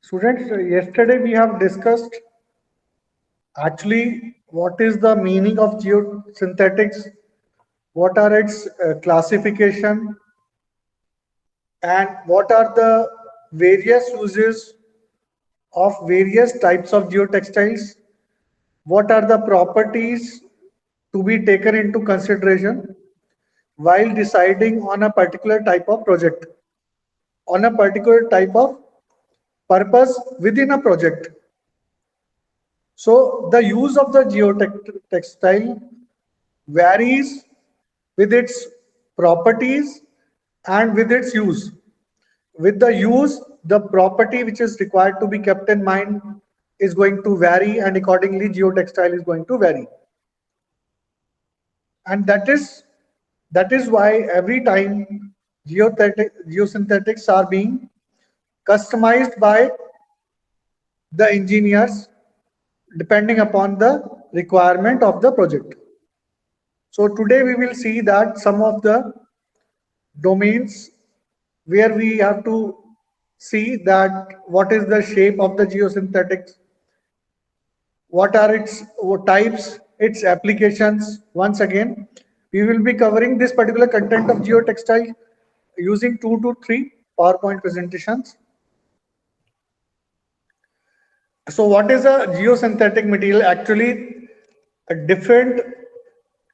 Students, yesterday we have discussed actually what is the meaning of geosynthetics, what are its classification, and what are the various uses of various types of geotextiles, what are the properties to be taken into consideration while deciding on a particular type of project, on a particular type of purpose within a project. So the use of the geotextile varies with its properties and with its use. With the use, the property which is required to be kept in mind is going to vary, and accordingly geotextile is going to vary. And that is why every time geosynthetics are being customized by the engineers depending upon the requirement of the project. So today we will see that some of the domains where we have to see that what is the shape of the geosynthetics, what are its types, its applications. Once again, we will be covering this particular content of geotextile using 2 to 3 PowerPoint presentations. So what is a geosynthetic material? Actually, different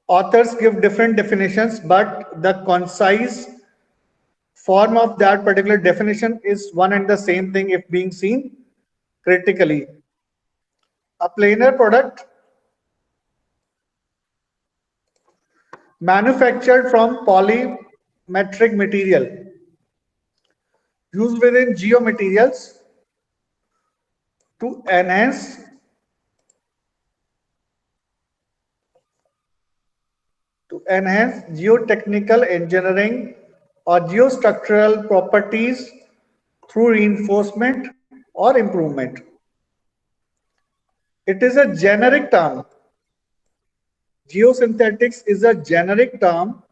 authors give different definitions, but the concise form of that particular definition is one and the same thing if being seen critically. A planar product manufactured from polymetric material used within geomaterials to enhance geotechnical engineering or geostructural properties through reinforcement or improvement. It is a generic term. Geosynthetics is a generic term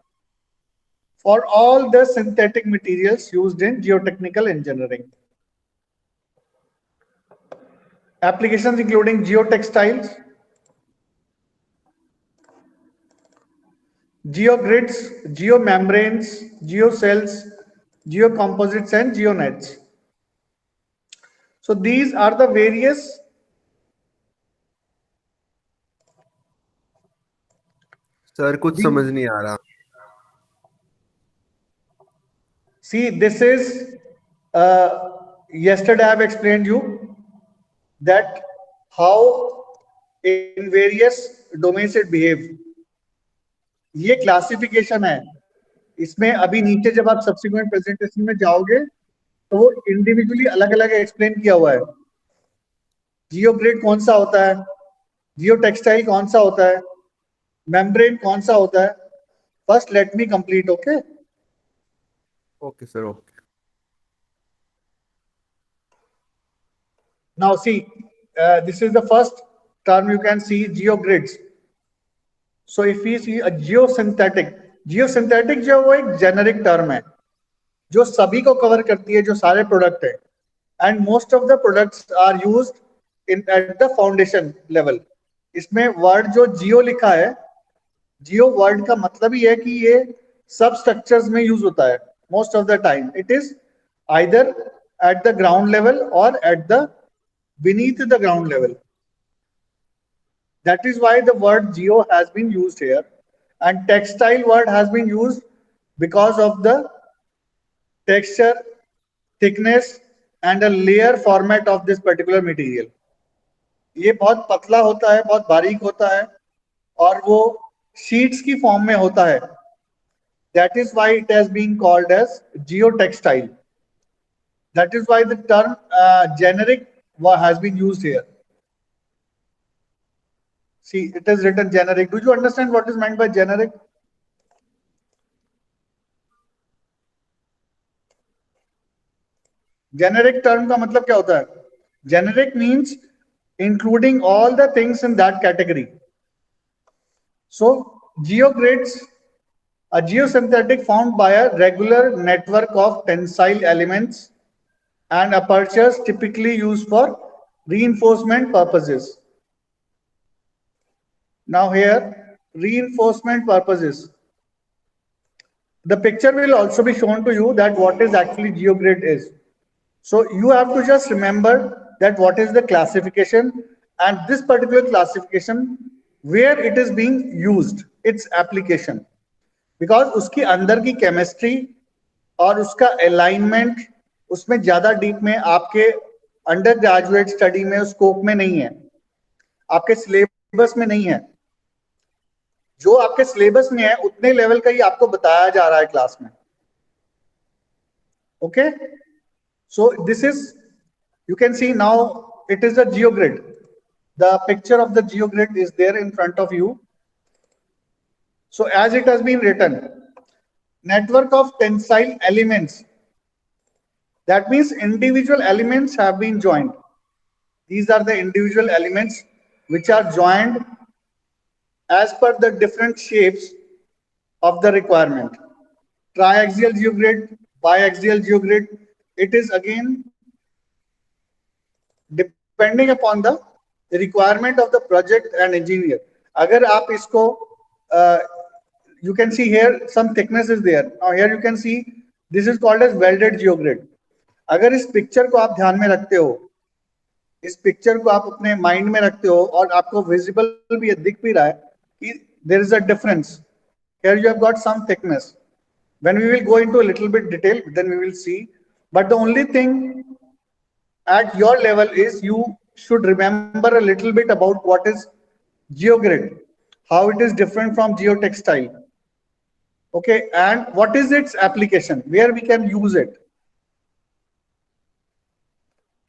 for all the synthetic materials used in geotechnical engineering. Applications including geotextiles, geogrids, geomembranes, geocells, geocomposites, and geonets. So these are the various sir कुछ समझ नहीं आ रहा. See, this is yesterday I have explained you that how in various domains it behave. ये classification है. इसमें अभी नीचे जब आप सब्सिक्वेंट प्रेजेंटेशन में जाओगे तो वो इंडिविजुअली अलग अलग एक्सप्लेन किया हुआ है. जियोग्रिड कौन सा होता है, जियो टेक्सटाइल कौन सा होता है, मेम्ब्रेन कौन सा होता है. First let me complete. Okay okay sir. Okay. Now see, this is the first term you can see, geogrids. So if we see a geosynthetic जो वो एक जेनेरिक टर्म है जो सभी को कवर करती है, जो सारे प्रोडक्ट है, and most of the products are used in at the foundation level. इसमें वर्ड जो जियो लिखा है, जियो वर्ड का मतलब ही है कि ये सब स्ट्रक्चर्स में यूज होता है. Most of the time it is either at the ground level और at the beneath the ground level. That is why the word geo has been used here, and textile word has been used because of the texture, thickness and a layer format of this particular material. ये बहुत पतला होता है, बहुत बारीक होता है और वो शीट्स की फॉर्म में होता है. That is why it has been called as geotextile. That is why the term generic has been used here. See, it is written generic. Do you understand what is meant by generic? Generic term का मतलब क्या होता है? Generic means including all the things in that category. So, geogrids, a geosynthetic formed by a regular network of tensile elements and apertures typically used for reinforcement purposes. Now here, reinforcement purposes. The picture will also be shown to you that what is actually geogrid is. So you have to just remember that what is the classification, and this particular classification where it is being used, its application. Because उसकी अंदर की chemistry और उसका alignment उसमें ज्यादा deep में आपके under graduate study में स्कोप में नहीं है, आपके सिलेबस में नहीं है. जो आपके सिलेबस में है उतने लेवल का ही आपको बताया जा रहा है क्लास में. Okay, so this is, you can see now it is a geogrid. The picture of the geogrid is there in front of you. So as it has been written, network of tensile elements. That means individual elements have been joined. These are the individual elements which are joined as per the different shapes of the requirement. Triaxial geogrid, biaxial geogrid, it is again depending upon the requirement of the project and engineer. अगर आप इसको you can see here some thickness is there. Now here you can see this is called as welded geogrid. अगर इस picture को आप ध्यान में रखते हो, इस पिक्चर को आप अपने माइंड में रखते हो और आपको विजिबल भी दिख भी रहा है कि there is a difference. Here you have got some thickness. When we will go into a little bit detail, then we will see. But the only thing at your level is you should remember a little bit about what is geogrid, how it is different from geotextile. Okay, and what is its application, where we can use it.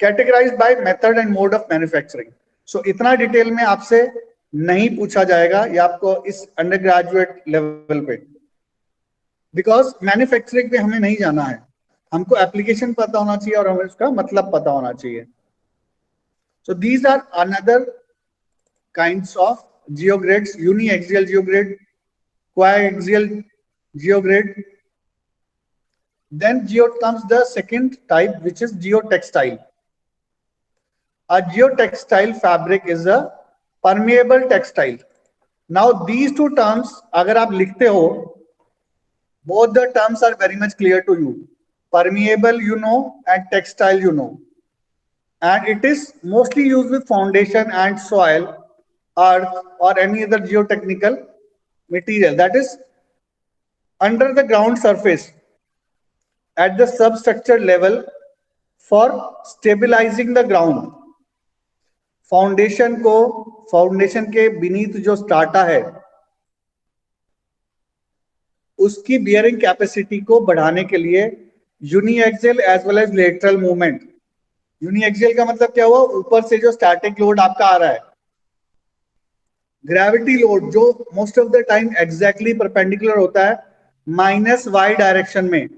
Categorized by method and mode of manufacturing. So इतना detail में आपसे नहीं पूछा जाएगा या आपको इस under graduate level पे, बिकॉज मैन्युफैक्चरिंग पे हमें नहीं जाना है, हमको एप्लीकेशन पता होना चाहिए और हमें उसका मतलब पता होना चाहिए. So these are another kinds of geogrids: uniaxial geogrid, coaxial geogrid. Then comes the second type, which is geotextile. A geotextile fabric is a permeable textile. Now these two terms अगर आप लिखते हो, both the terms are very much clear to you. Permeable you know and textile you know. And it is mostly used with foundation and soil, earth or any other geotechnical material, that is under the ground surface at the substructure level for stabilizing the ground. Foundation को, foundation के beneath जो strata है उसकी bearing capacity को बढ़ाने के लिए uniaxial as well as lateral movement. Uniaxial का मतलब क्या हुआ, ऊपर से जो स्टैटिक लोड आपका आ रहा है, ग्रेविटी लोड जो most of the time exactly perpendicular होता है माइनस वाई डायरेक्शन में.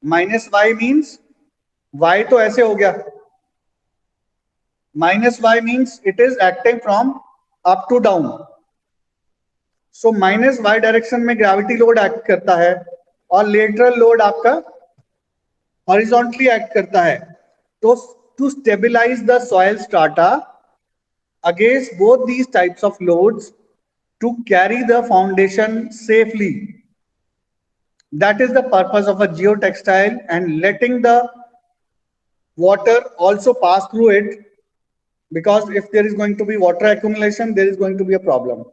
माइनस वाई मीन्स वाई तो ऐसे हो गया, minus y means it is acting from up to down. So minus y direction में ग्रेविटी लोड एक्ट करता है और लेटरल लोड आपका हॉरिजॉन्टली एक्ट करता है. तो to stabilise the soil strata against both these types of loads to carry the foundation safely. That is the purpose of a geotextile, and letting the water also pass through it, because if there is going to be water accumulation, there is going to be a problem.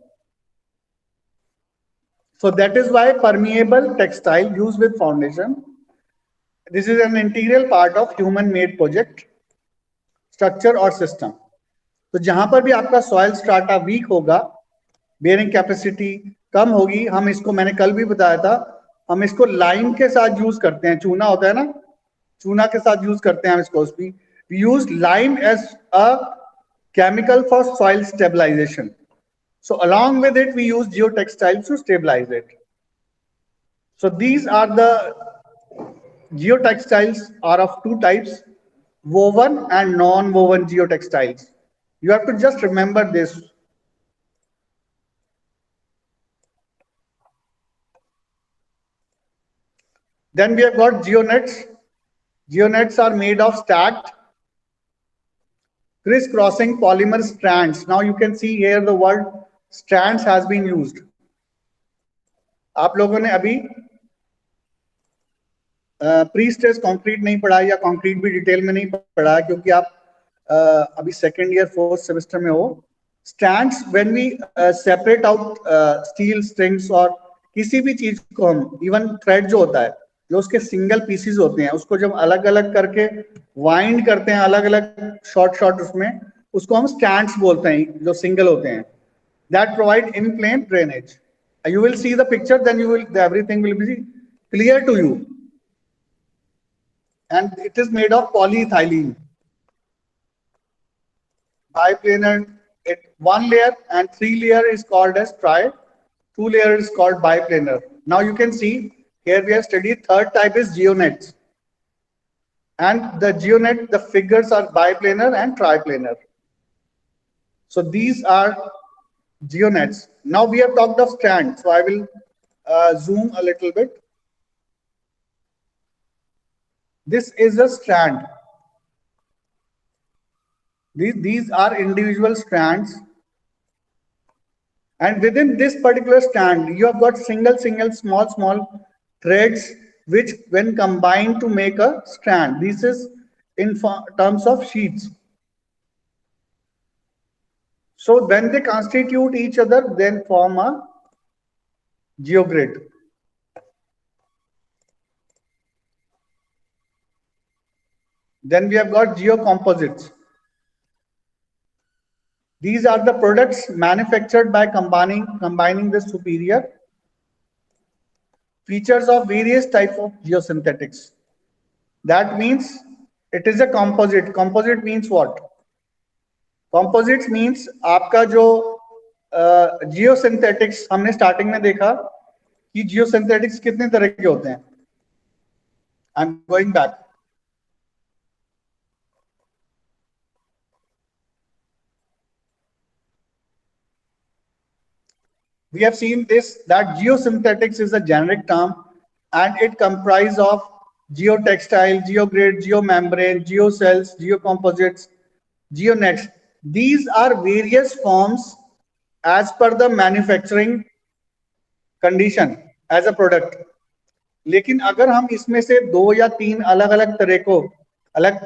So that is why permeable textile used with foundation. This is an integral part of human made project structure or system. तो जहां पर भी आपका soil strata week होगा, bearing capacity कम होगी, हम इसको, मैंने कल भी बताया था, हम इसको लाइम के साथ यूज करते हैं. चूना होता है ना, चूना के साथ यूज करते हैं हम इसको. We use lime as a chemical for soil stabilization. So along with it, we use geotextiles to stabilize it. So these are the geotextiles are of two types: woven and non-woven geotextiles. You have to just remember this. Then we have got geonets. Geonets are made of stacked crisscrossing polymer strands. Now you can see here the word strands has been used. आप लोगों ने अभी pre stress concrete नहीं पढ़ा या concrete भी detail में नहीं पढ़ा क्योंकि आप अभी सेकेंड ईयर फोर्थ सेमेस्टर में हो. Strands when we separate out steel strings और किसी भी चीज को हम इवन थ्रेड जो होता है जो उसके सिंगल पीसेस होते हैं उसको जब अलग अलग करके वाइंड करते हैं अलग अलग शॉर्ट उसमें उसको हम स्ट्रैंड्स बोलते हैं जो सिंगल होते हैं. That provide in plane drainage. You will see the picture, then everything will be clear to you. And it is made of polyethylene. Biplanar, one layer and 3 layer is called as tri. 2 layer is called biplanar. Now you can see here we have studied third type is geonets. And the geonet, the figures are biplanar and triplanar. So these are geonets. Now we have talked of strands, so I will zoom a little bit. This is a strand. These are individual strands, and within this particular strand, you have got single, small threads, which when combined to make a strand. This is in terms of sheets. So when they constitute each other, then form a geogrid. Then we have got geocomposites. These are the products manufactured by combining the superior features of various types of geosynthetics. That means it is a composite. Composite means what? Composites means आपका जो जियोसिंथेटिक्स हमने starting में देखा कि जियोसिंथेटिक्स कितने तरह के होते हैं. I am going back. We have seen this that geosynthetics is a generic term and it comprises of geotextile, geogrid, geomembrane, geocells, geocomposites, geonets. These are various forms as per the manufacturing condition as a product. लेकिन अगर हम इसमें से 2 या 3 अलग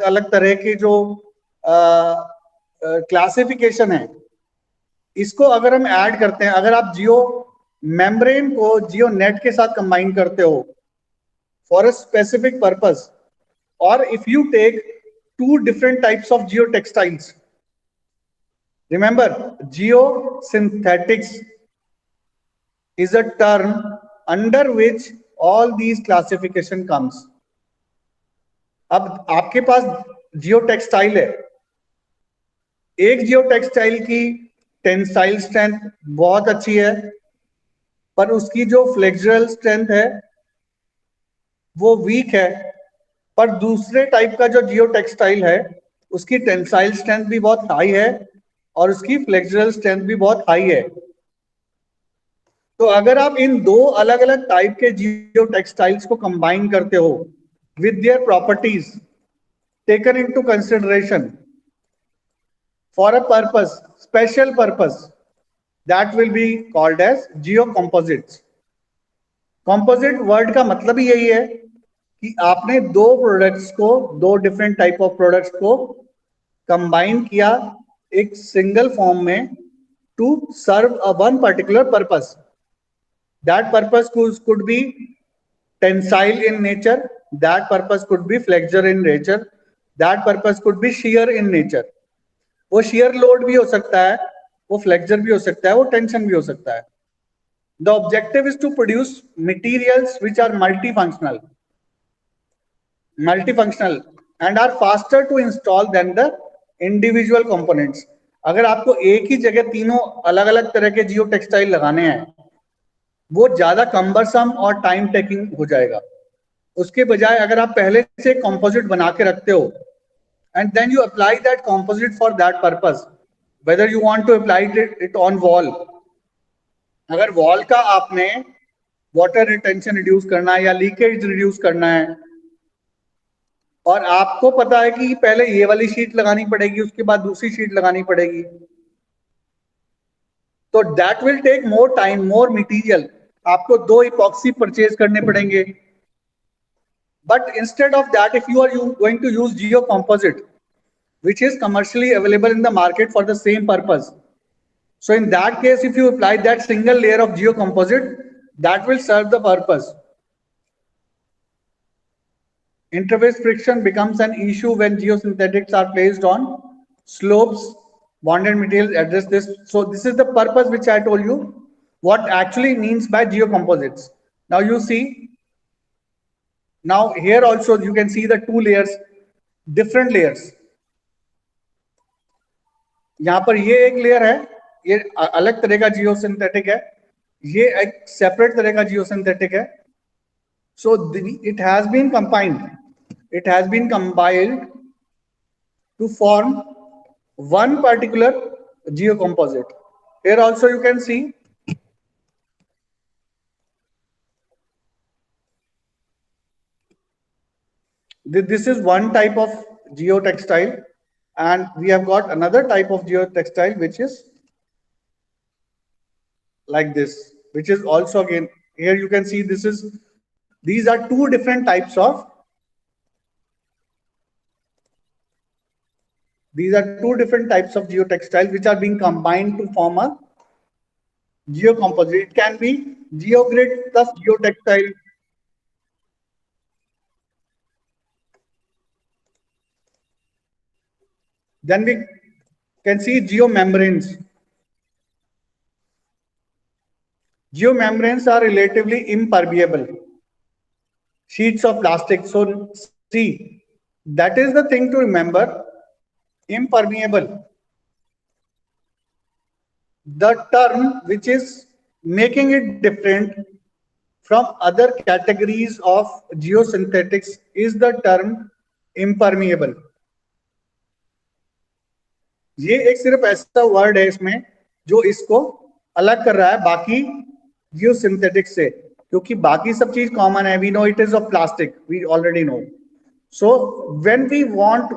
अलग तरह के जो क्लासिफिकेशन है इसको अगर हम ऐड करते हैं, अगर आप जियो मेम्ब्रेन को जियो नेट के साथ कंबाइन करते हो फॉर अ स्पेसिफिक पर्पस, और if you take 2 different types of geotextiles. Remember, geosynthetics is a term under which all these classification comes. अब आपके पास जियोटेक्सटाइल है, एक जियोटेक्सटाइल की टेंसाइल स्ट्रेंथ बहुत अच्छी है पर उसकी जो फ्लेक्सुरल स्ट्रेंथ है वो वीक है, पर दूसरे टाइप का जो जियोटेक्सटाइल है उसकी टेंसाइल स्ट्रेंथ भी बहुत हाई है और उसकी फ्लेक्सुरल स्ट्रेंथ भी बहुत हाई है. तो अगर आप इन 2 अलग अलग टाइप के जियोटेक्सटाइल्स को कंबाइन करते हो with their properties taken into consideration for a purpose, special purpose, that will be called as geocomposites. Composite word का मतलब ही यही है कि आपने 2 प्रोडक्ट्स को, 2 डिफरेंट टाइप ऑफ प्रोडक्ट्स को कंबाइन किया एक सिंगल फॉर्म में to serve a one particular purpose. That purpose could be tensile in nature, that purpose could be flexure in nature, that purpose could be shear in nature. वो shear load भी हो सकता है, वो flexure भी हो सकता है, वो tension भी हो सकता है. The objective is to produce materials which are multifunctional and are faster to install than the individual components. अगर आपको एक ही जगह तीनों अलग अलग तरह के जियो टेक्सटाइल लगाने हैं वो ज्यादा कम्बरसम और टाइम टेकिंग हो जाएगा. उसके बजाय अगर आप पहले से कंपोजिट बना के रखते हो and then you apply that composite for that purpose, whether you want to apply it on wall. अगर वॉल का आपने वाटर रिटेंशन रिड्यूस करना है या लीकेज रिड्यूस करना है और आपको पता है कि पहले ये वाली शीट लगानी पड़ेगी, उसके बाद दूसरी शीट लगानी पड़ेगी, तो that will take more time, more material, आपको 2 इपॉक्सी परचेज करने पड़ेंगे. But instead of that, if you are going to use geo composite, which is commercially available in the market for the same purpose, so in that case, if you apply that single layer of geocomposite, that will serve the purpose. Interface friction becomes an issue when geosynthetics are placed on slopes. Bonded materials address this. So this is the purpose which I told you, what actually means by geocomposites. Now you see, now here also you can see the 2 layers, different layers. यहाँ पर ये एक layer है, ये अलग तरह का geosynthetic है, ये एक सेपरेट तरह का जियोसिंथेटिक है. So it has been combined, it has been compiled to form one particular geocomposite. Here also you can see this is one type of geotextile, and we have got another type of geotextile which is like this, which is also, again, here you can see these are 2 different types of, geotextile which are being combined to form a geocomposite. It can be geogrid plus geotextile. Then we can see geomembranes. Geomembranes are relatively impermeable sheets of plastic. So see, that is the thing to remember, impermeable. The term which is making it different from other categories of geosynthetics is the term impermeable. ये एक सिर्फ ऐसा word है इसमें जो इसको अलग कर रहा है बाकी जियोसिंथेटिक से, क्योंकि बाकी सब चीज कॉमन है. We know it is of plastic, we already know. So when we want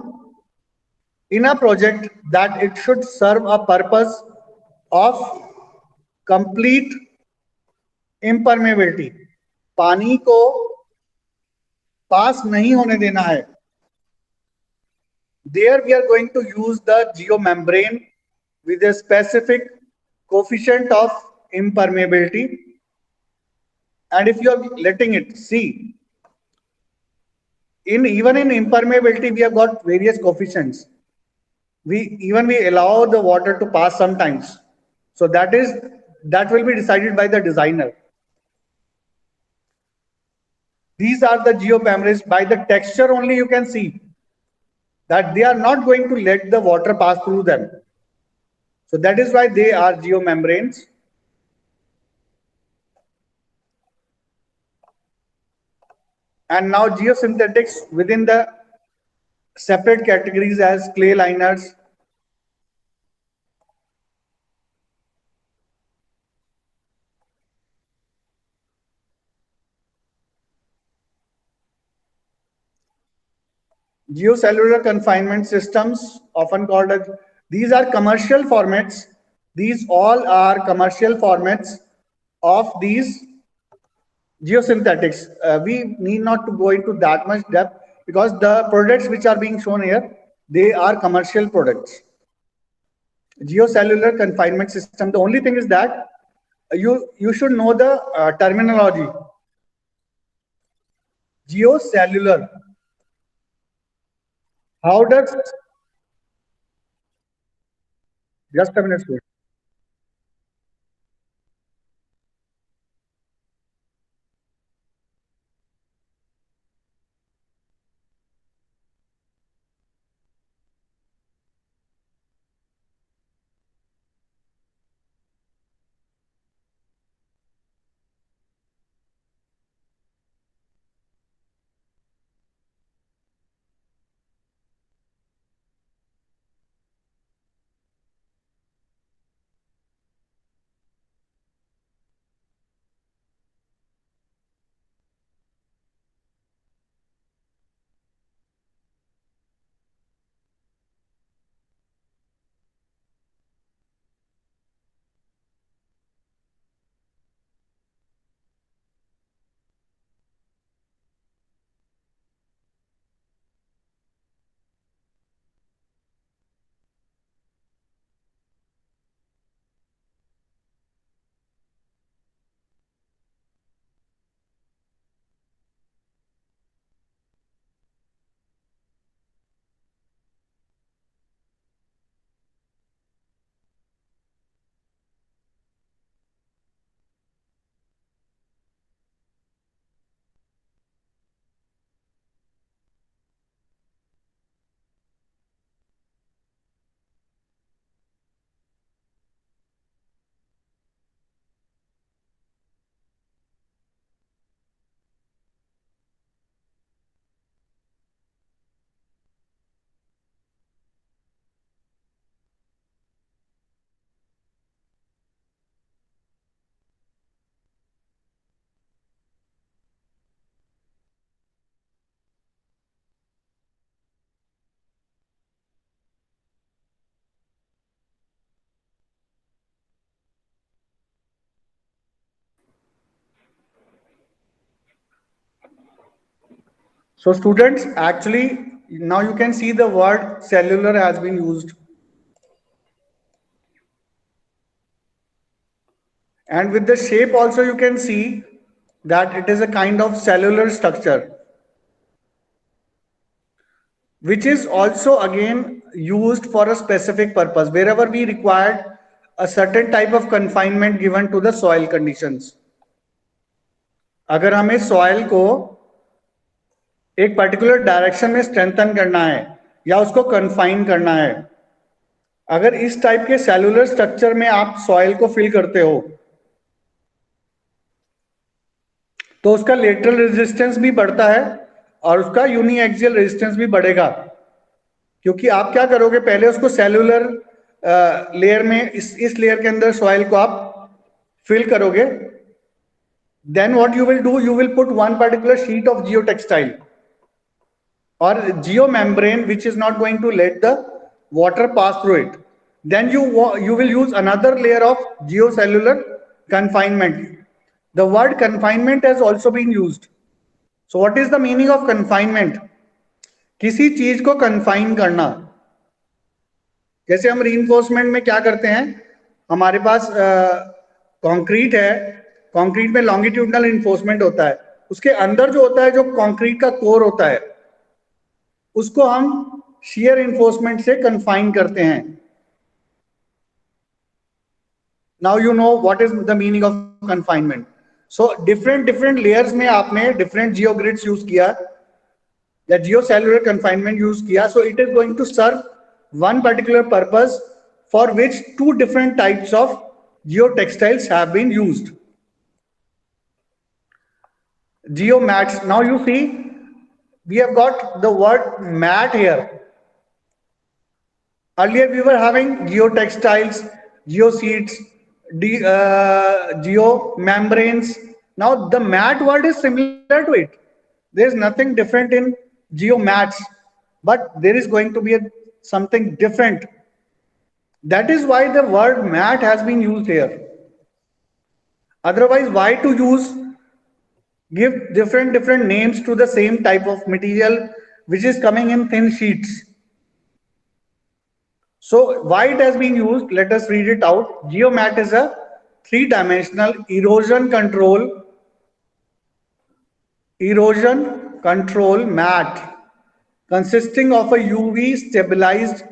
in a project that it should serve a purpose of complete impermeability, पानी को पास नहीं होने देना है, there we are going to use the geomembrane with a specific coefficient of impermeability. And if you are letting it, see, even in impermeability we have got various coefficients. We allow the water to pass sometimes, so that will be decided by the designer. These are the geomembranes. By the texture only you can see that they are not going to let the water pass through them, so that is why they are geomembranes. And now geosynthetics within the separate categories as clay liners, geocellular confinement systems, often called as, these are commercial formats. These all are commercial formats of these geosynthetics. We need not to go into that much depth because the products which are being shown here, they are commercial products. Geocellular confinement system, the only thing is that you should know the terminology. Geocellular, how does, just a minute, please. So students, actually, now you can see the word cellular has been used. And with the shape also you can see that it is a kind of cellular structure, which is also again used for a specific purpose wherever we required a certain type of confinement given to the soil conditions. अगर हमें soil को एक particular direction में strengthen करना है या उसको confine करना है, अगर इस टाइप के सेलुलर स्ट्रक्चर में आप सॉइल को फिल करते हो तो उसका लेटरल रेजिस्टेंस भी बढ़ता है और उसका यूनिएक्सियल रेजिस्टेंस भी बढ़ेगा, क्योंकि आप क्या करोगे, पहले उसको सेलुलर लेयर में इस लेयर के अंदर सॉइल को आप फिल करोगे. Then what you will do, you will put one particular sheet of geotextile or geomembrane which is not going to let the water pass through it. Then you will use another layer of geocellular confinement. The word confinement has also been used. So what is the meaning of confinement? किसी चीज को confine करना. जैसे हम reinforcement में क्या करते हैं, हमारे पास कंक्रीट है, कंक्रीट में लॉन्गिट्यूडनल इन्फोर्समेंट होता है, उसके अंदर जो होता है, जो कंक्रीट का कोर होता है, उसको हम शियर इन्फोर्समेंट से कन्फाइन करते हैं. Now you know what is the meaning of confinement. So different layers में आपने डिफरेंट जियोग्रिड्स यूज किया या जियोसेलुलर कन्फाइनमेंट यूज किया. So it is going to serve one particular purpose for which two different types of geotextiles have been used. Geomats. Now you see, we have got the word mat here. Earlier we were having geotextiles, geoseeds, geomembranes. Now the mat word is similar to it. There is nothing different in geomats, but there is going to be something different. That is why the word mat has been used here. Otherwise, why to give different names to the same type of material which is coming in thin sheets? So why it has been used, let us read it out. Geomat is a three-dimensional erosion control mat consisting of a UV stabilized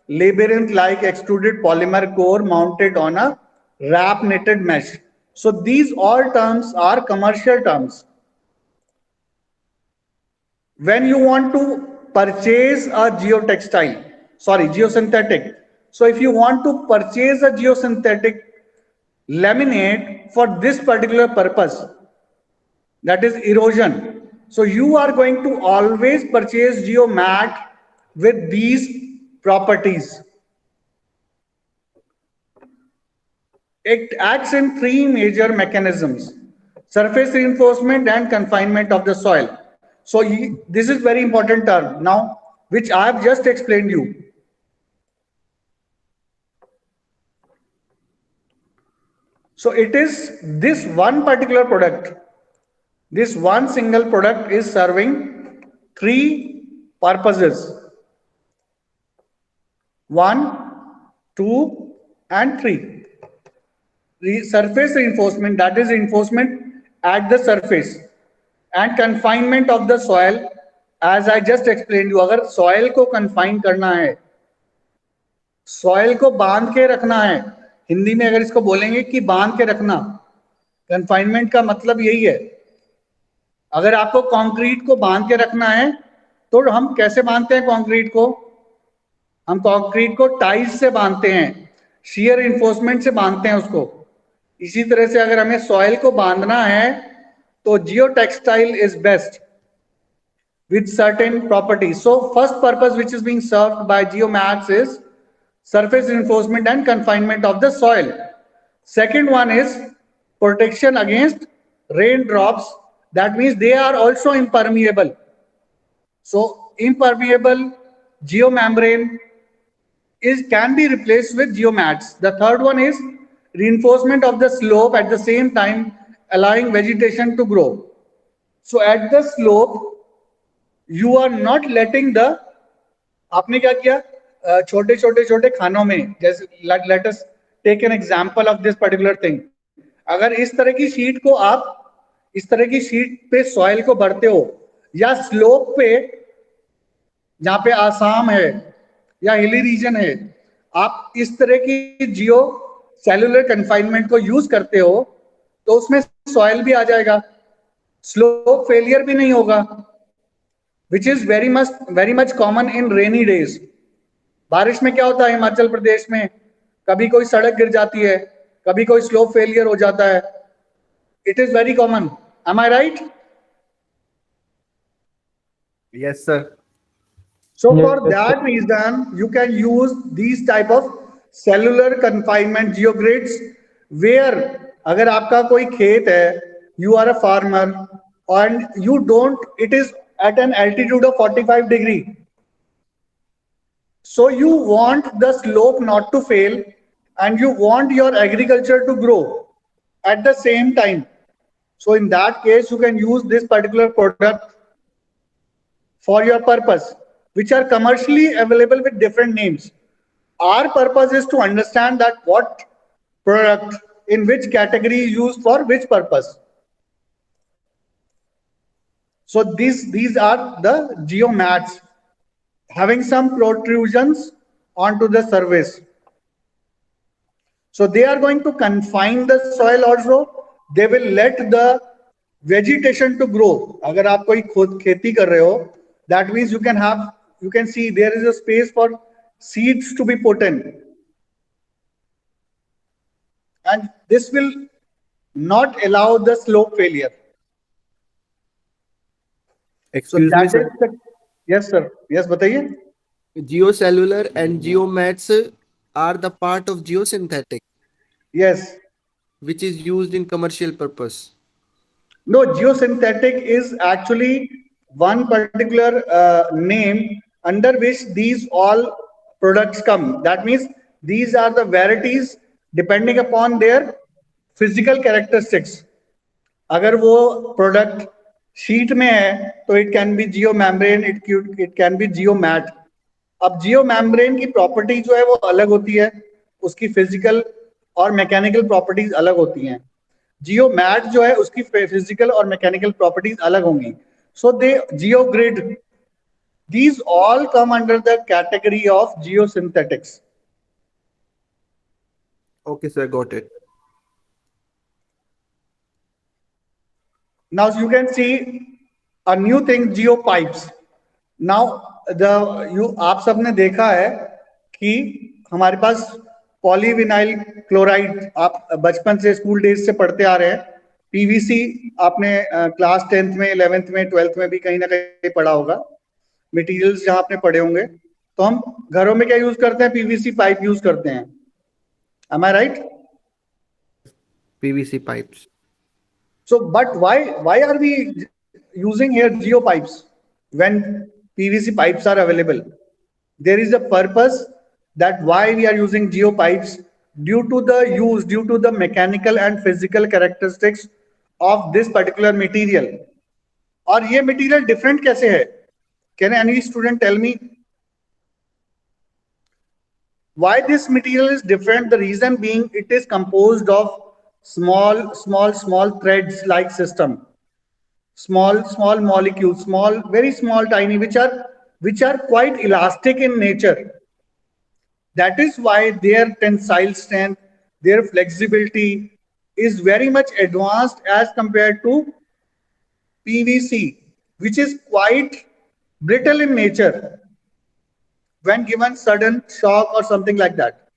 labyrinth-like extruded polymer core mounted on a wrap knitted mesh. So these all terms are commercial terms. When you want to purchase a geosynthetic. So if you want to purchase a geosynthetic laminate for this particular purpose, that is erosion, so you are going to always purchase geomat with these properties. It acts in three major mechanisms: surface reinforcement and confinement of the soil. So this is very important term now, which I have just explained you. So it is this one particular product, this one single product is serving three purposes: 1, 2, and 3. The surface reinforcement, that is reinforcement at the surface, and confinement of the soil, as I just explained you. अगर soil को confine करना है, soil को बांध के रखना है, हिंदी में अगर इसको बोलेंगे कि बांध के रखना, confinement का मतलब यही है. अगर आपको कंक्रीट को बांध के रखना है तो हम कैसे बांधते हैं कंक्रीट को? हम कंक्रीट को टाइल्स से बांधते हैं, शियर इन्फोर्समेंट से बांधते हैं उसको. इसी तरह से अगर हमें सॉइल को बांधना है तो geotextile is best with certain properties. So first purpose which is being served by geomats is surface reinforcement and confinement of the soil. Second one is protection against raindrops. That means they are also impermeable. So impermeable geomembrane can be replaced with geomats. The third one is reinforcement of the slope at the same time allowing vegetation to grow. So at the slope, You are not letting the, आपने क्या किया, छोटे छोटे छोटे खानों में, जैसे let us take an example of this particular thing. अगर इस तरह की शीट को आप, इस तरह की शीट पे सॉइल को भरते हो, या स्लोप पे जहां पे आसाम है या हिली रीजन है, आप इस तरह की जियो सेलुलर कन्फाइनमेंट को यूज करते हो, तो उसमें सॉइल भी आ जाएगा, स्लोप फेलियर भी नहीं होगा, which is very much common in rainy days. बारिश में क्या होता है हिमाचल प्रदेश में, कभी कोई सड़क गिर जाती है, कभी कोई स्लोप फेलियर हो जाता है. It is very common. Am I right? Yes sir. So for that reason, you can use these type of cellular confinement geogrids, where अगर आपका कोई खेत है, you are a farmer and you don't, it is at an altitude of 45 degree. So you want the slope not to fail and you want your agriculture to grow at the same time. So in that case, you can use this particular product for your purpose, which are commercially available with different names. Our purpose is to understand that what product in which category is used for which purpose. So these are the geomats having some protrusions onto the surface. So they are going to confine the soil also. They will let the vegetation to grow. अगर आप कोई खुद खेती कर रहे हो, that means you can have, you can see there is a space for seeds to be put in, and this will not allow the slope failure. Excuse me sir. Yes sir, yes बताइए. Geocellular and geomats are the part of geosynthetic, Yes. which is used in commercial purpose. No, geosynthetic is actually one particular name under which these all products come. That means these are the varieties depending upon their physical characteristics. अगर वो product sheet में है तो it can be geo membrane, it can be geo mat. अब geo membrane की property जो है वो अलग होती है, उसकी फिजिकल और मैकेनिकल प्रॉपर्टीज अलग होती हैं. जियो मैट जो है उसकी फिजिकल और मैकेनिकल प्रॉपर्टीज अलग होंगी. सो दे जियो grid, these all come under the category of geosynthetics. Okay, sir, got it. Now you can see a new thing, geopipes. Now आप सबने देखा है कि हमारे पास पॉलीविनाइल क्लोराइड, आप बचपन से स्कूल डेज से पढ़ते आ रहे हैं. पीवीसी आपने क्लास 10th में, 11th में, 12th में भी कहीं ना कहीं पढ़ा होगा. मटेरियल्स जहां आपने पढ़े होंगे, तो हम घरों में क्या यूज करते हैं? पीवीसी पाइप यूज करते हैं. Am I right? PVC pipes. So, but why are we using here geopipes when PVC pipes are available? There is a purpose that why we are using geopipes, due to the use, due to the mechanical and physical characteristics of this particular material. और ये material different कैसे है? Can any student tell me why this material is different? The reason being it is composed of small threads like system, small molecules, very small tiny, which are quite elastic in nature. That is why their tensile strength, their flexibility is very much advanced as compared to PVC, which is quite brittle in nature when given sudden shock or something like that.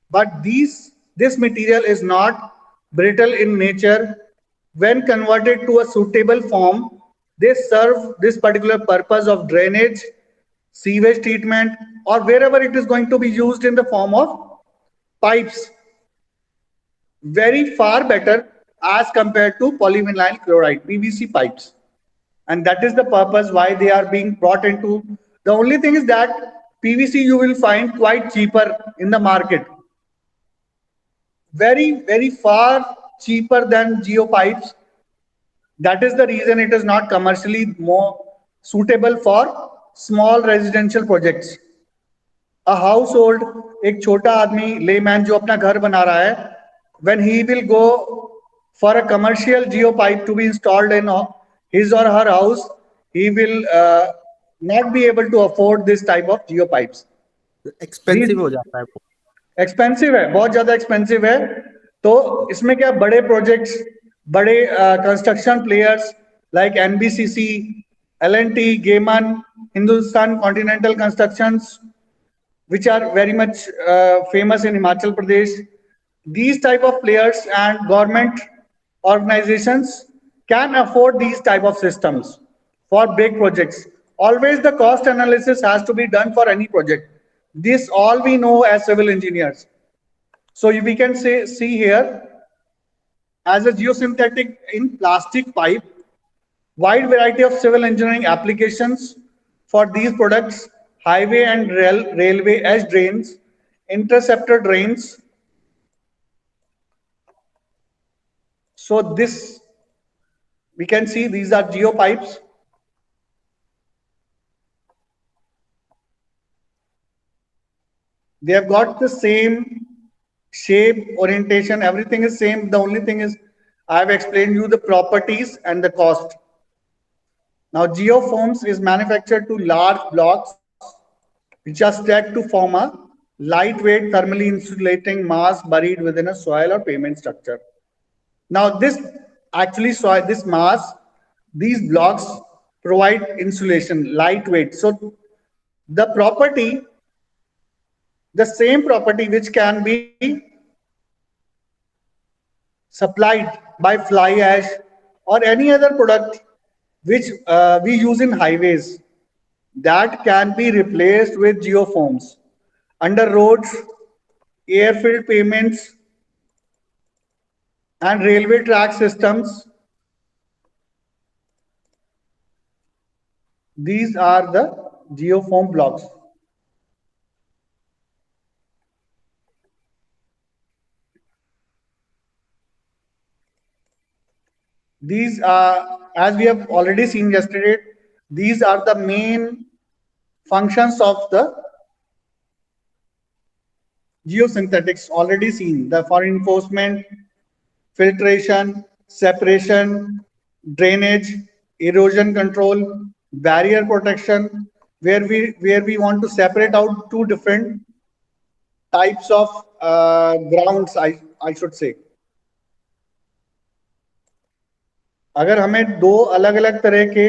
But this material is not brittle in nature. When converted to a suitable form, they serve this particular purpose of drainage, sewage treatment, or wherever it is going to be used in the form of pipes very far better as compared to polyvinyl chloride, PVC pipes. And that is the purpose why they are being brought into. The only thing is that PVC you will find quite cheaper in the market, very far cheaper than geopipes. That is the reason it is not commercially more suitable for small residential projects. A household, एक छोटा आदमी layman जो अपना घर बना रहा है, when he will go for a commercial geopipe to be installed in his or her house, he will not be able to afford this type of geopipes. Expensive हो जाता है वो। एक्सपेंसिव है, बहुत ज्यादा एक्सपेंसिव है। तो इसमें क्या, बड़े प्रोजेक्ट्स, बड़े construction players like NBCC, L&T, gammon, Hindustan continental constructions, which are very much famous in Himachal Pradesh. These type of players and government organizations can afford these type of systems for big projects. Always the cost analysis has to be done for any project. This all we know as civil engineers. So we can see here as a geosynthetic in plastic pipe, wide variety of civil engineering applications for these products: highway and railway edge drains, interceptor drains. So this, we can see these are geopipes. They have got the same shape, orientation, everything is same. The only thing is I have explained you the properties and the cost. Now geofoams is manufactured to large blocks which are stacked to form a lightweight thermally insulating mass buried within a soil or pavement structure. Now this actually soil, this mass, these blocks provide insulation, lightweight. So the property, the same property which can be supplied by fly ash or any other product which we use in highways, that can be replaced with geofoams under roads, airfield pavements, and railway track systems. These are the geofoam blocks. These are, as we have already seen yesterday, these are the main functions of the geosynthetics already seen: the for enforcement, filtration, separation, drainage, erosion control, barrier protection, where we want to separate out two different types of grounds, I should say. अगर हमें दो अलग अलग तरह के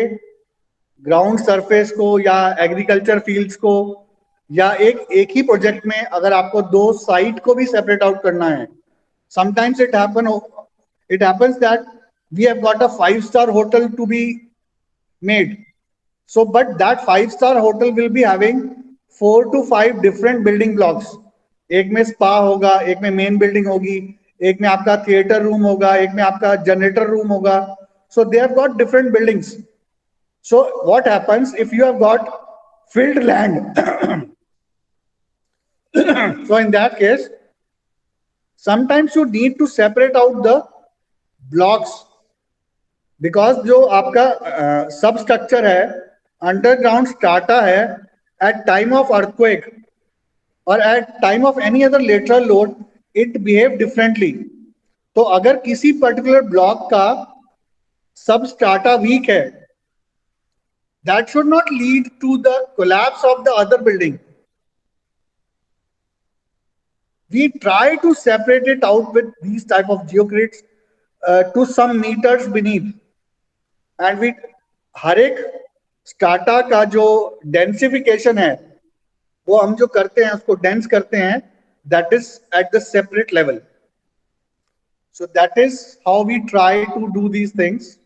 ground surface को या agriculture fields को या एक ही प्रोजेक्ट में अगर आपको दो साइट को भी सेपरेट आउट करना है, sometimes it happens that we have got a 5-star hotel to be made. So but that 5-star hotel will be having 4 to 5 different building blocks. एक में स्पा होगा, एक में मेन बिल्डिंग होगी, एक में आपका थिएटर रूम होगा, एक में आपका जनरेटर रूम होगा. So they have got different buildings. So what happens if you have got filled land? So in that case, sometimes you need to separate out the blocks, because जो आपका substructure है, underground strata है, at time of earthquake or at time of any other lateral load, it behave differently. तो अगर किसी particular block का substrata weak है, that should not lead to the collapse of the other building. We try to separate it out with these type of geocrates to some meters beneath, and we हर एक strata का जो densification है, वो हम जो करते हैं उसको dense करते हैं, that is at the separate level. So that is how we try to do these things.